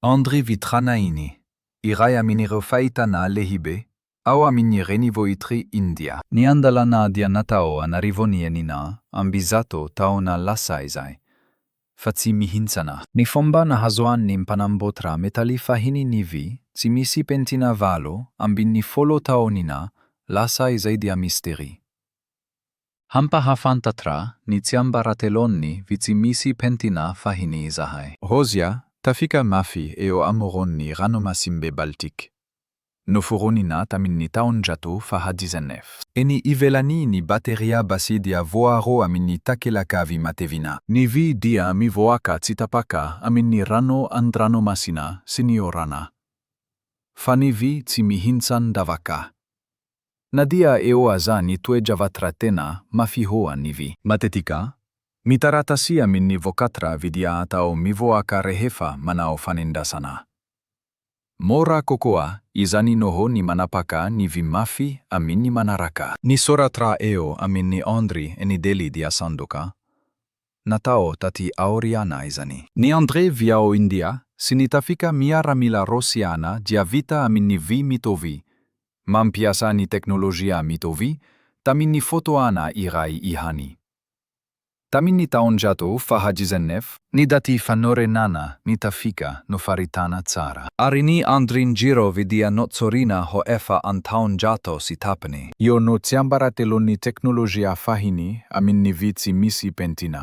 Andri vitranaini, irai aminirofaita na lehibe, au aminirenivoitri India. Niandala na dianatao anarivonienina, ambizato taona lasaizai. Fatsi mihinsana. Nifomba na hazoan nimpanambotra metalifa hini nivi, tsimisi pentina valo, ambini folo taonina, lasaizai dia misteri. Hampa hafantatra, nitiamba ratelonni vitsimisi pentina fahini izahai. Hozia, tafika mafi eo amoronni ranomasimbe Baltic. Nofuronina taminni taon jato fahadizenef. Eni ivelani ni bateria basi dia voaro amini takelakavi matevina. Nivi dia mi voaka tsitapaka amini rano andrano masina seniorana. Fanivi tsimihinsan davaka. Nadia eo azani tue javatratena mafihoa nivi. Matetika, mitaratasia minni vokatra vidia atao mivoaka rehefa manao fanendasana. Mora kokoa, izani noho ni manapaka ni vimafi amini manaraka. Ni soratra eo amini Andri eni deli dia sandoka. Natao tati auriana izani. Ni Andre viao India, sinitafika miara mila rosiana dia vita amini vi mitovi. Mampiasa ni teknolojia mitovi, tamini fotoana irai ihani. Tamini taon jato fahajizenef, ni dati fanore nana nitafika no faritana tsara. Arini Andrin giro vidia notsorina ho efa an taon jato sitapani. Yo no tsiambarateloni teknolojia fahini amini vitsi misi pentina.